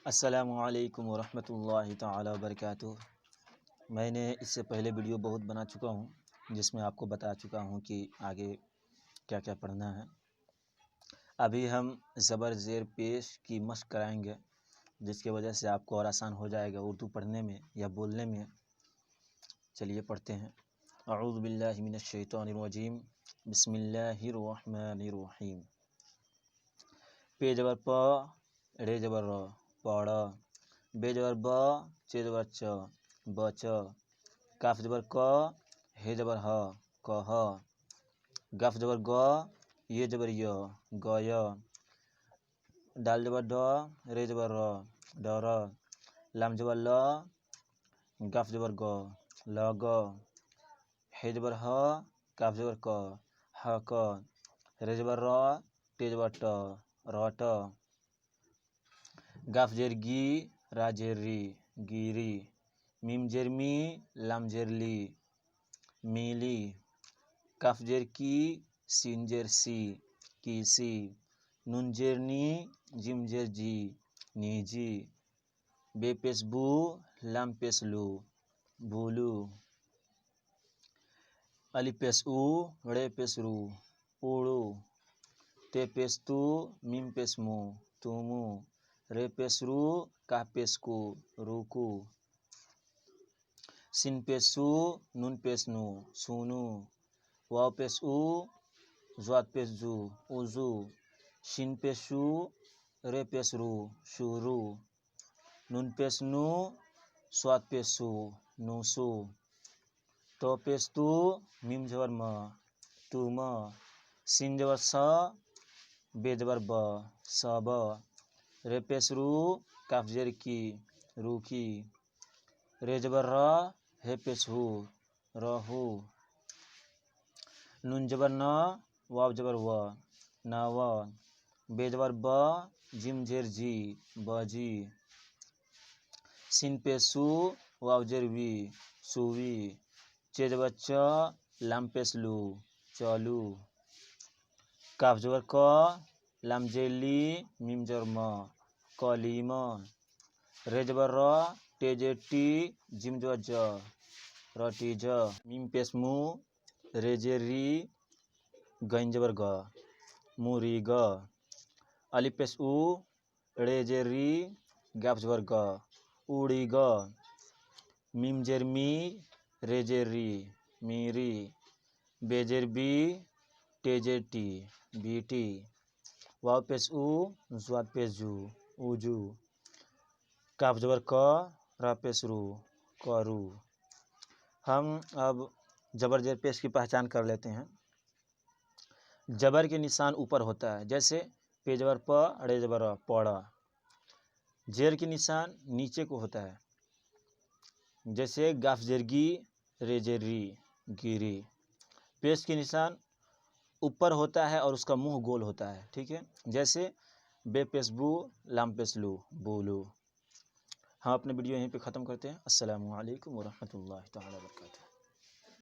अस्सलामुअलैकुम वरहमतुल्लाहि ताला वबरकातुहू। मैंने इससे पहले वीडियो बहुत बना चुका हूँ, जिसमें आपको बता चुका हूँ कि आगे क्या क्या पढ़ना है। अभी हम ज़बर ज़ेर पेश की मशक़ कराएंगे, जिसकी वजह से आपको और आसान हो जाएगा उर्दू पढ़ने में या बोलने में। चलिए पढ़ते हैं। अऊज़ु बिल्लाहि मिनश शैतानिर रजीम, बिस्मिल्लाहिर रहमानिर रहीम। पे जबर प, रे जबर र, पड़। बे जबर ब, चे जबर च, बच। काफ जबर क, हे जबर ह, कह। गफ जबर ग, ये जबर य, गय। दाल जबर ड, रे जबर र, डर। लाम जबर ल, गफ जबर ग, लग। हे जबर ह, काफ जबर क, हक। रे जबर र, टे जबर ट, रट। गाफ जेर गी, रा जेर री, गिरी। मीम जेर मी, लाम जेर ली, मीली। काफ जेर की, सीन जेर सी, कीसी। नून जेर नी, जिम जेर जी, नीजी। बे पेश बू, लाम पेश लू, बूलू। अली पेश ऊ, रे पेश रू, ऊड़ू। ते पेश तू, मीम पेश मू, तुमू। रे पेश रू, काफ पेश कू, रुकू। सिन पेश सू, नून पेश नू, सूनू। वाव पेश ऊ, ज़्वाद पेश जू, उजू। शिन पेश शू, रे पेश रू, शुरू। नून पेश नू, स्वाद पेश सू, नूसू। तो पेश तू, मीम जबर म, तुम। सिन जबर स, बे जबर ब, सब। रे पेश रू, काफ जेर की, रूखी। रे जबर र, हे पेश हू, रहू। नून जबर न, वाव जबर व, नव। बे जबर ब, जिम जेर जी, बजी। सिन पेश सू, वाव जेर वी, सुवी। चे जबर च, लाम पेश लू, चलू। काफ जबर क, लाम जेर ली, मीम जबर म, कलीम। रे जबर र, टे जेर टी, जिम जबर ज, रटीज। मीम पेश मू, रे जेर री, गैन जबर ग, मुरीग। अलिफ पेश ऊ, रे जेर री, गाफ जबर ग, उड़ीग। मीम जेर मी, रे जेर री, मीरी। बे जेर बी, टे जेर टी, बीटी। वाव पेश ऊ, ज़्वाद पेश जू, उजू। काफ जबर क, रा पेश रू, करू। हम अब जबर जेर पेश की पहचान कर लेते हैं। जबर के निशान ऊपर होता है, जैसे पे जबर प, रे जबर र, पड़। जेर के निशान नीचे को होता है, जैसे गाफ जेर गी, रे जेर री, गिरी। पेश के निशान ऊपर होता है और उसका मुंह गोल होता है, ठीक है। जैसे बे पेश बू, लाम पेश लू, बोलू। हम अपने वीडियो यहीं पे ख़त्म करते हैं। अस्सलामु अलैकुम वरहमतुल्लाहि ताला वबरकातुहू।